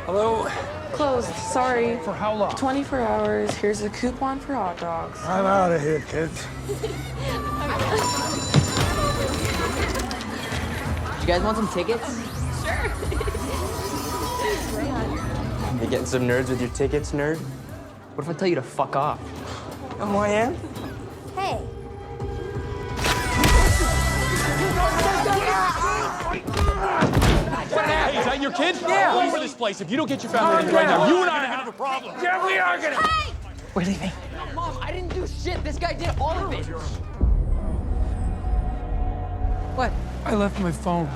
Hello? Closed, sorry. For how long? 24 hours. Here's a coupon for hot dogs. I'm out of here, kids. You guys want some tickets? Sure. You getting some nerds with your tickets, nerd? What if I tell you to fuck off? You know who I am? Hey. Hey, is that your kid? Yeah. All over this place. If you don't get your family right now, you and I are gonna have a problem. Yeah, we are gonna. Hey! We're leaving. Mom, I didn't do shit. This guy did all of it. What? I left my phone.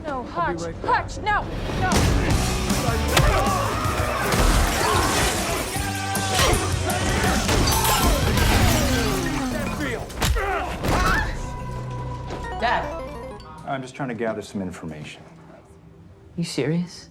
No, Hutch. right Hutch, no, no. Dad. I'm just trying to gather some information. You serious?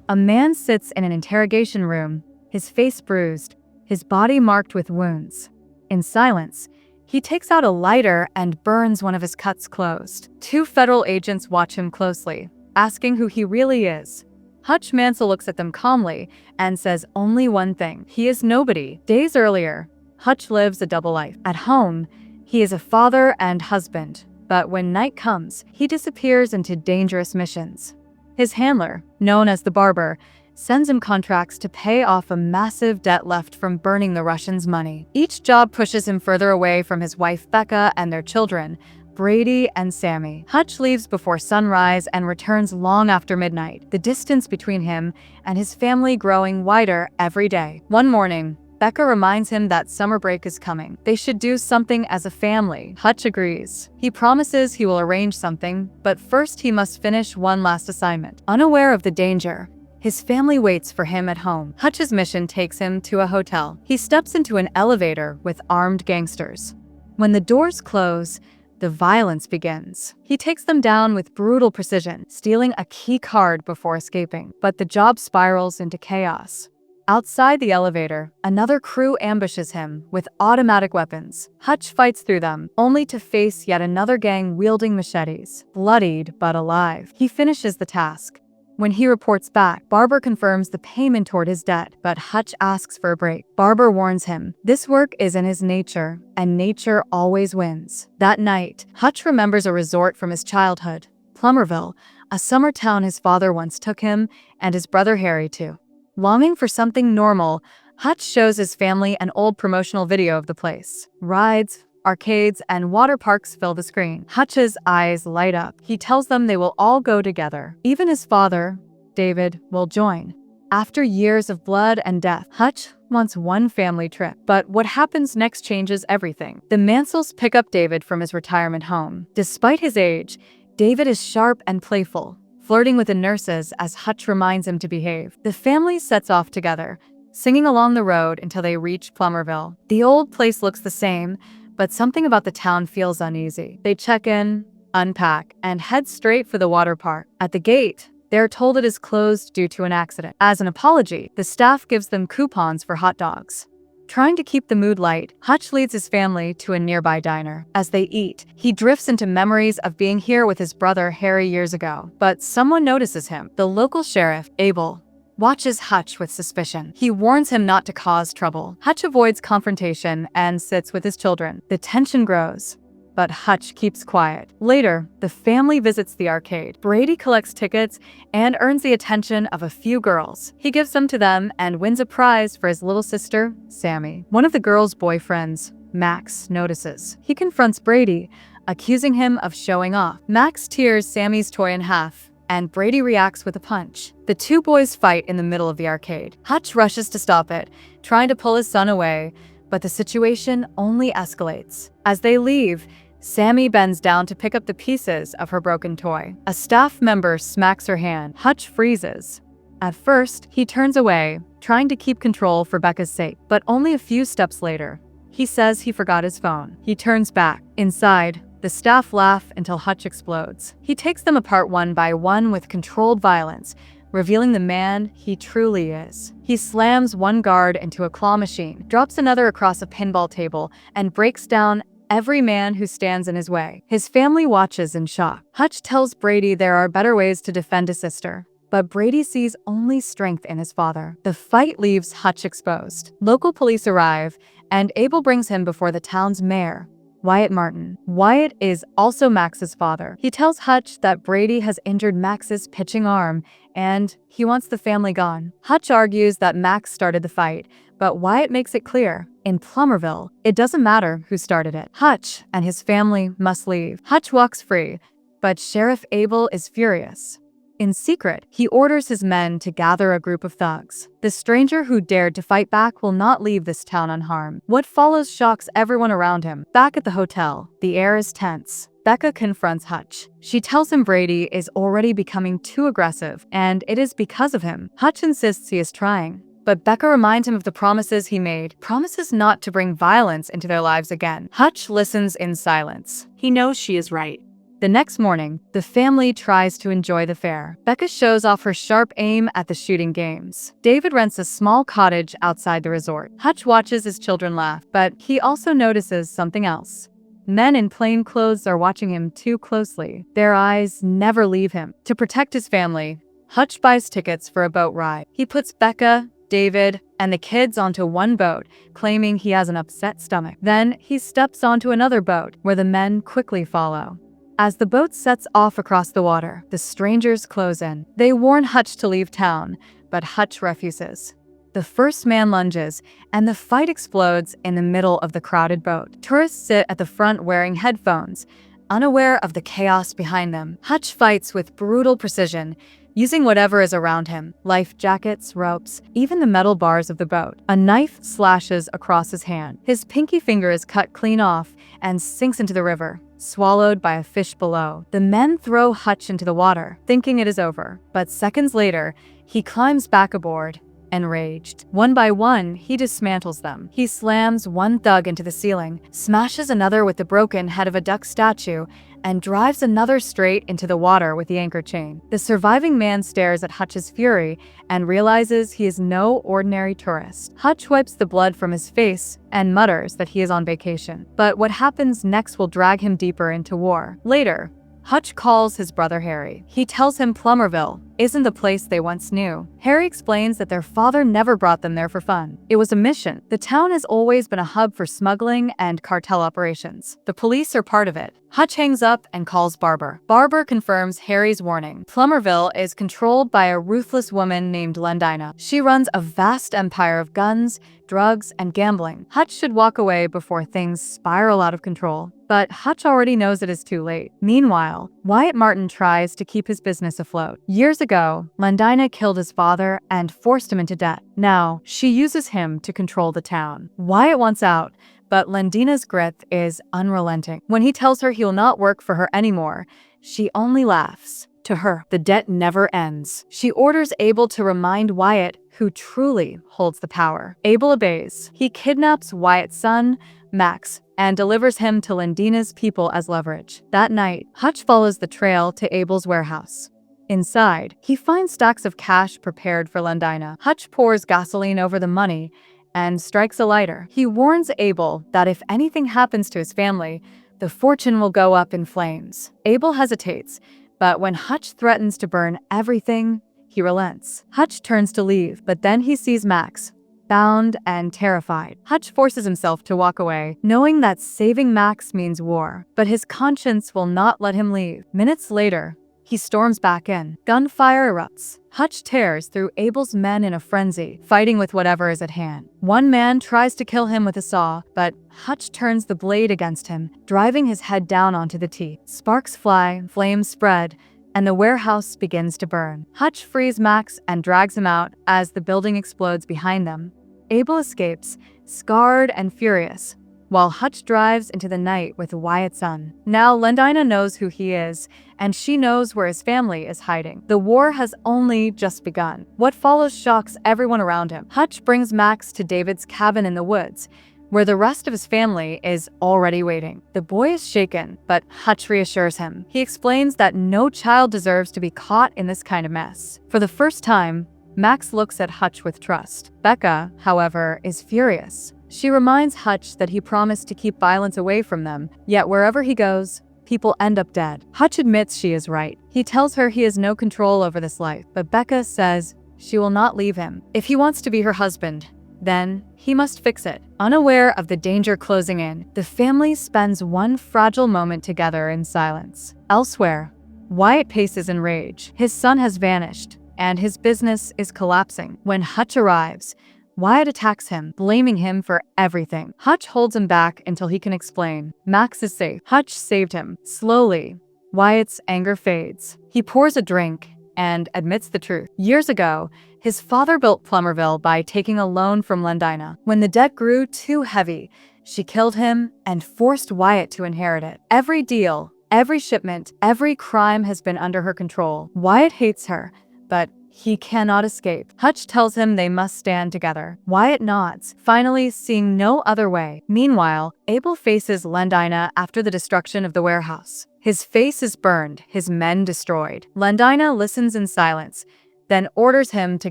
A man sits in an interrogation room, his face bruised, his body marked with wounds. In silence, he takes out a lighter and burns one of his cuts closed. Two federal agents watch him closely, asking who he really is. Hutch Mansell looks at them calmly and says only one thing: he is nobody. Days earlier, Hutch lives a double life. At home, he is a father and husband, but when night comes, he disappears into dangerous missions. His handler, known as the Barber, sends him contracts to pay off a massive debt left from burning the Russians' money. Each job pushes him further away from his wife Becca and their children, Brady and Sammy. Hutch leaves before sunrise and returns long after midnight, the distance between him and his family growing wider every day. One morning, Becca reminds him that summer break is coming. They should do something as a family. Hutch agrees. He promises he will arrange something, but first he must finish one last assignment. Unaware of the danger, his family waits for him at home. Hutch's mission takes him to a hotel. He steps into an elevator with armed gangsters. When the doors close, the violence begins. He takes them down with brutal precision, stealing a key card before escaping. But the job spirals into chaos. Outside the elevator, another crew ambushes him with automatic weapons. Hutch fights through them, only to face yet another gang wielding machetes. Bloodied but alive, he finishes the task. When he reports back, Barber confirms the payment toward his debt, but Hutch asks for a break. Barber warns him, this work is in his nature, and nature always wins. That night, Hutch remembers a resort from his childhood, Plummerville, a summer town his father once took him and his brother Harry to. Longing for something normal, Hutch shows his family an old promotional video of the place. Rides, arcades, and water parks fill the screen. Hutch's eyes light up. He tells them they will all go together. Even his father, David, will join. After years of blood and death, Hutch wants one family trip. But what happens next changes everything. The Mansells pick up David from his retirement home. Despite his age, David is sharp and playful, flirting with the nurses as Hutch reminds him to behave. The family sets off together, singing along the road until they reach Plummerville. The old place looks the same, but something about the town feels uneasy. They check in, unpack, and head straight for the water park. At the gate, they are told it is closed due to an accident. As an apology, the staff gives them coupons for hot dogs. Trying to keep the mood light, Hutch leads his family to a nearby diner. As they eat, he drifts into memories of being here with his brother Harry years ago. But someone notices him. The local sheriff, Abel, watches Hutch with suspicion. He warns him not to cause trouble. Hutch avoids confrontation and sits with his children. The tension grows, but Hutch keeps quiet. Later, the family visits the arcade. Brady collects tickets and earns the attention of a few girls. He gives them to them and wins a prize for his little sister, Sammy. One of the girls' boyfriends, Max, notices. He confronts Brady, accusing him of showing off. Max tears Sammy's toy in half, and Brady reacts with a punch. The two boys fight in the middle of the arcade. Hutch rushes to stop it, trying to pull his son away, but the situation only escalates. As they leave, Sammy bends down to pick up the pieces of her broken toy. A staff member smacks her hand. Hutch freezes. At first, he turns away, trying to keep control for Becca's sake, but only a few steps later, he says he forgot his phone. He turns back. Inside, the staff laugh until Hutch explodes. He takes them apart one by one with controlled violence, revealing the man he truly is. He slams one guard into a claw machine, drops another across a pinball table, and breaks down every man who stands in his way. His family watches in shock. Hutch tells Brady there are better ways to defend a sister, but Brady sees only strength in his father. The fight leaves Hutch exposed. Local police arrive, and Abel brings him before the town's mayor, Wyatt Martin. Wyatt is also Max's father. He tells Hutch that Brady has injured Max's pitching arm, and he wants the family gone. Hutch argues that Max started the fight, but Wyatt makes it clear, in Plummerville, it doesn't matter who started it. Hutch and his family must leave. Hutch walks free, but Sheriff Abel is furious. In secret, he orders his men to gather a group of thugs. The stranger who dared to fight back will not leave this town unharmed. What follows shocks everyone around him. Back at the hotel, the air is tense. Becca confronts Hutch. She tells him Brady is already becoming too aggressive, and it is because of him. Hutch insists he is trying, but Becca reminds him of the promises he made, promises not to bring violence into their lives again. Hutch listens in silence. He knows she is right. The next morning, the family tries to enjoy the fair. Becca shows off her sharp aim at the shooting games. David rents a small cottage outside the resort. Hutch watches his children laugh, but he also notices something else. Men in plain clothes are watching him too closely. Their eyes never leave him. To protect his family, Hutch buys tickets for a boat ride. He puts Becca, David, and the kids onto one boat, claiming he has an upset stomach. Then he steps onto another boat, where the men quickly follow. As the boat sets off across the water, the strangers close in. They warn Hutch to leave town, but Hutch refuses. The first man lunges, and the fight explodes in the middle of the crowded boat. Tourists sit at the front wearing headphones, unaware of the chaos behind them. Hutch fights with brutal precision, using whatever is around him, life jackets, ropes, even the metal bars of the boat. A knife slashes across his hand. His pinky finger is cut clean off and sinks into the river, swallowed by a fish below. The men throw Hutch into the water, thinking it is over, but seconds later, he climbs back aboard, enraged. One by one, he dismantles them. He slams one thug into the ceiling, smashes another with the broken head of a duck statue, and drives another straight into the water with the anchor chain. The surviving man stares at Hutch's fury and realizes he is no ordinary tourist. Hutch wipes the blood from his face and mutters that he is on vacation. But what happens next will drag him deeper into war. Later, Hutch calls his brother Harry. He tells him Plummerville isn't the place they once knew. Harry explains that their father never brought them there for fun. It was a mission. The town has always been a hub for smuggling and cartel operations. The police are part of it. Hutch hangs up and calls Barber. Barber confirms Harry's warning. Plummerville is controlled by a ruthless woman named Lendina. She runs a vast empire of guns, drugs, and gambling. Hutch should walk away before things spiral out of control. But Hutch already knows it is too late. Meanwhile, Wyatt Martin tries to keep his business afloat. Years ago, Lendina killed his father and forced him into debt. Now, she uses him to control the town. Wyatt wants out, but Lendina's grit is unrelenting. When he tells her he will not work for her anymore, she only laughs. To her, the debt never ends. She orders Abel to remind Wyatt who truly holds the power. Abel obeys. He kidnaps Wyatt's son, Max, and delivers him to Lendina's people as leverage. That night, Hutch follows the trail to Abel's warehouse. Inside, he finds stacks of cash prepared for Lendina. Hutch pours gasoline over the money and strikes a lighter. He warns Abel that if anything happens to his family, the fortune will go up in flames. Abel hesitates, but when Hutch threatens to burn everything, he relents. Hutch turns to leave, but then he sees Max, bound and terrified. Hutch forces himself to walk away, knowing that saving Max means war, but his conscience will not let him leave. Minutes later, he storms back in. Gunfire erupts. Hutch tears through Abel's men in a frenzy, fighting with whatever is at hand. One man tries to kill him with a saw, but Hutch turns the blade against him, driving his head down onto the teeth. Sparks fly, flames spread, and the warehouse begins to burn. Hutch frees Max and drags him out as the building explodes behind them. Abel escapes, scarred and furious, while Hutch drives into the night with Wyatt's son. Now Lendina knows who he is, and she knows where his family is hiding. The war has only just begun. What follows shocks everyone around him. Hutch brings Max to David's cabin in the woods, where the rest of his family is already waiting. The boy is shaken, but Hutch reassures him. He explains that no child deserves to be caught in this kind of mess. For the first time, Max looks at Hutch with trust. Becca, however, is furious. She reminds Hutch that he promised to keep violence away from them, yet wherever he goes, people end up dead. Hutch admits she is right. He tells her he has no control over this life, but Becca says she will not leave him. If he wants to be her husband, then he must fix it. Unaware of the danger closing in, the family spends one fragile moment together in silence. Elsewhere, Wyatt paces in rage. His son has vanished, and his business is collapsing. When Hutch arrives, Wyatt attacks him, blaming him for everything. Hutch holds him back until he can explain. Max is safe. Hutch saved him. Slowly, Wyatt's anger fades. He pours a drink and admits the truth. Years ago, his father built Plummerville by taking a loan from Lendina. When the debt grew too heavy, she killed him and forced Wyatt to inherit it. Every deal, every shipment, every crime has been under her control. Wyatt hates her, but he cannot escape. Hutch tells him they must stand together. Wyatt nods, finally seeing no other way. Meanwhile, Abel faces Lendina after the destruction of the warehouse. His face is burned, his men destroyed. Lendina listens in silence, then orders him to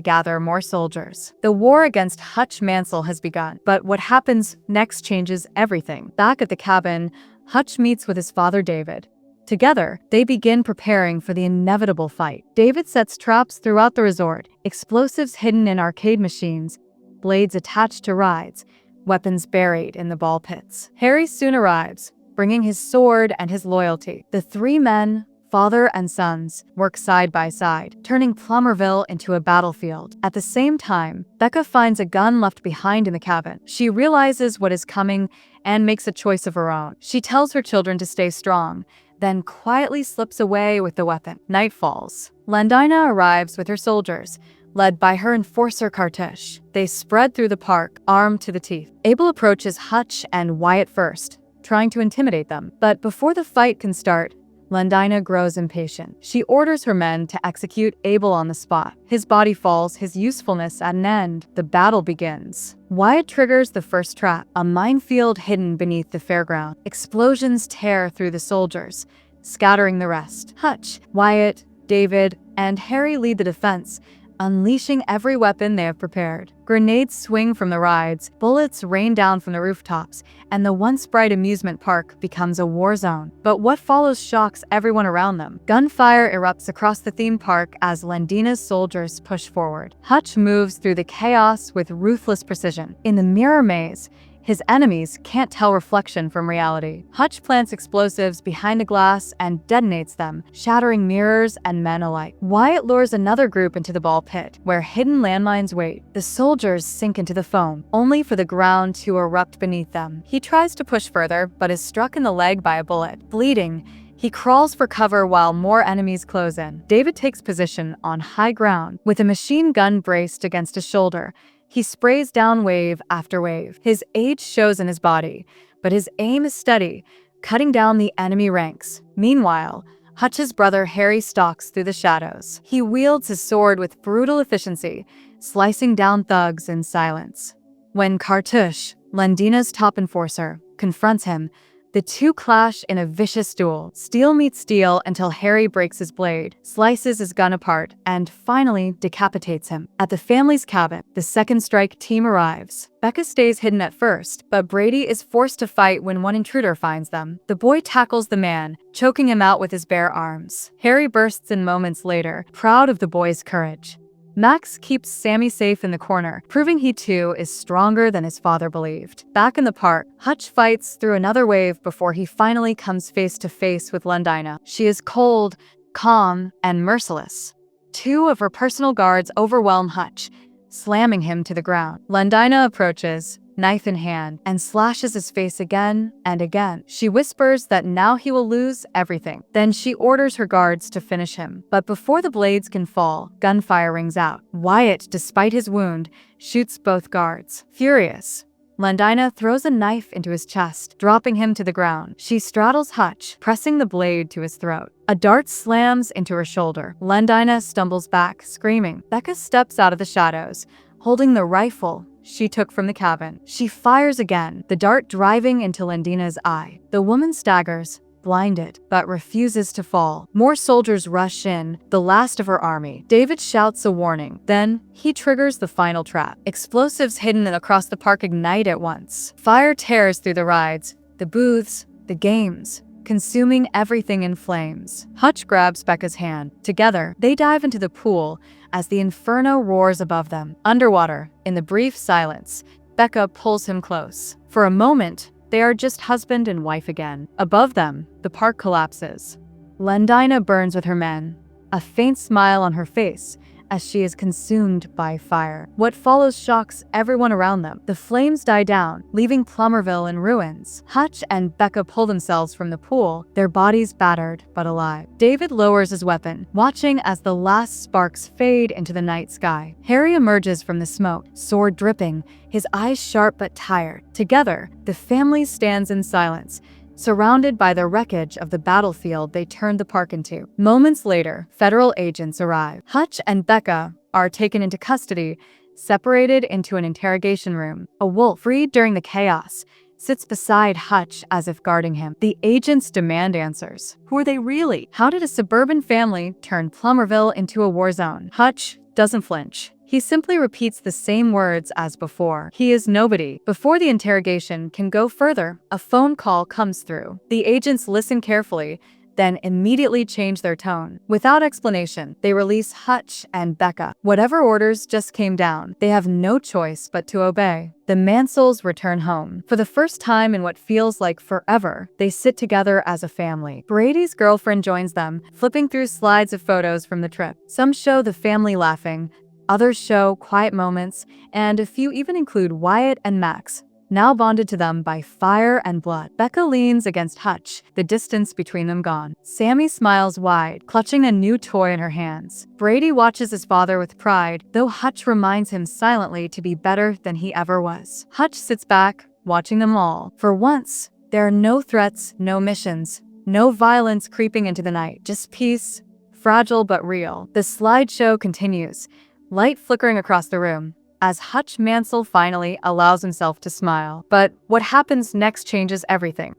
gather more soldiers. The war against Hutch Mansell has begun, but what happens next changes everything. Back at the cabin, Hutch meets with his father David. Together, they begin preparing for the inevitable fight. David sets traps throughout the resort, explosives hidden in arcade machines, blades attached to rides, weapons buried in the ball pits. Harry soon arrives, bringing his sword and his loyalty. The three men, father and sons, work side by side, turning Plummerville into a battlefield. At the same time, Becca finds a gun left behind in the cabin. She realizes what is coming and makes a choice of her own. She tells her children to stay strong, then quietly slips away with the weapon. Night falls. Lendina arrives with her soldiers, led by her enforcer Kartush. They spread through the park, armed to the teeth. Abel approaches Hutch and Wyatt first, trying to intimidate them. But before the fight can start, Lendina grows impatient. She orders her men to execute Abel on the spot. His body falls, his usefulness at an end. The battle begins. Wyatt triggers the first trap, a minefield hidden beneath the fairground. Explosions tear through the soldiers, scattering the rest. Hutch, Wyatt, David, and Harry lead the defense, unleashing every weapon they have prepared. Grenades swing from the rides, bullets rain down from the rooftops, and the once bright amusement park becomes a war zone. But what follows shocks everyone around them. Gunfire erupts across the theme park as Lendina's soldiers push forward. Hutch moves through the chaos with ruthless precision. In the mirror maze, his enemies can't tell reflection from reality. Hutch plants explosives behind a glass and detonates them, shattering mirrors and men alike. Wyatt lures another group into the ball pit, where hidden landmines wait. The soldiers sink into the foam, only for the ground to erupt beneath them. He tries to push further, but is struck in the leg by a bullet. Bleeding, he crawls for cover while more enemies close in. David takes position on high ground, with a machine gun braced against his shoulder. He sprays down wave after wave. His age shows in his body, but his aim is steady, cutting down the enemy ranks. Meanwhile, Hutch's brother Harry stalks through the shadows. He wields his sword with brutal efficiency, slicing down thugs in silence. When Kartush, Lendina's top enforcer, confronts him, the two clash in a vicious duel. Steel meets steel until Harry breaks his blade, slices his gun apart, and finally decapitates him. At the family's cabin, the second strike team arrives. Becca stays hidden at first, but Brady is forced to fight when one intruder finds them. The boy tackles the man, choking him out with his bare arms. Harry bursts in moments later, proud of the boy's courage. Max keeps Sammy safe in the corner, proving he too is stronger than his father believed. Back in the park, Hutch fights through another wave before he finally comes face to face with Lendina. She is cold, calm, and merciless. Two of her personal guards overwhelm Hutch, slamming him to the ground. Lendina approaches, knife in hand, and slashes his face again and again. She whispers that now he will lose everything. Then she orders her guards to finish him. But before the blades can fall, gunfire rings out. Wyatt, despite his wound, shoots both guards. Furious, Lendina throws a knife into his chest, dropping him to the ground. She straddles Hutch, pressing the blade to his throat. A dart slams into her shoulder. Lendina stumbles back, screaming. Becca steps out of the shadows, holding the rifle she took from the cabin. She fires again, the dart driving into Lendina's eye. The woman staggers, blinded, but refuses to fall. More soldiers rush in, the last of her army. David shouts a warning. Then, he triggers the final trap. Explosives hidden across the park ignite at once. Fire tears through the rides, the booths, the games. consuming everything in flames. Hutch grabs Becca's hand. Together, they dive into the pool as the inferno roars above them. Underwater, in the brief silence, Becca pulls him close. For a moment, they are just husband and wife again. Above them, the park collapses. Lendina burns with her men, a faint smile on her face as she is consumed by fire. What follows shocks everyone around them. The flames die down, leaving Plummerville in ruins. Hutch and Becca pull themselves from the pool, their bodies battered but alive. David lowers his weapon, watching as the last sparks fade into the night sky. Harry emerges from the smoke, sword dripping, his eyes sharp but tired. Together, the family stands in silence, surrounded by the wreckage of the battlefield they turned the park into. Moments later, federal agents arrive. Hutch and Becca are taken into custody, separated into an interrogation room. A wolf, freed during the chaos, sits beside Hutch as if guarding him. The agents demand answers. Who are they really? How did a suburban family turn Plummerville into a war zone? Hutch doesn't flinch. He simply repeats the same words as before. He is nobody. Before the interrogation can go further, a phone call comes through. The agents listen carefully, then immediately change their tone. Without explanation, they release Hutch and Becca. Whatever orders just came down, they have no choice but to obey. The Mansells return home. For the first time in what feels like forever, they sit together as a family. Brady's girlfriend joins them, flipping through slides of photos from the trip. Some show the family laughing, others show quiet moments, and a few even include Wyatt and Max, now bonded to them by fire and blood. Becca leans against Hutch, the distance between them gone. Sammy smiles wide, clutching a new toy in her hands. Brady watches his father with pride, though Hutch reminds him silently to be better than he ever was. Hutch sits back, watching them all. For once, there are no threats, no missions, no violence creeping into the night, just peace, fragile but real. The slideshow continues, light flickering across the room, as Hutch Mansell finally allows himself to smile. But what happens next changes everything.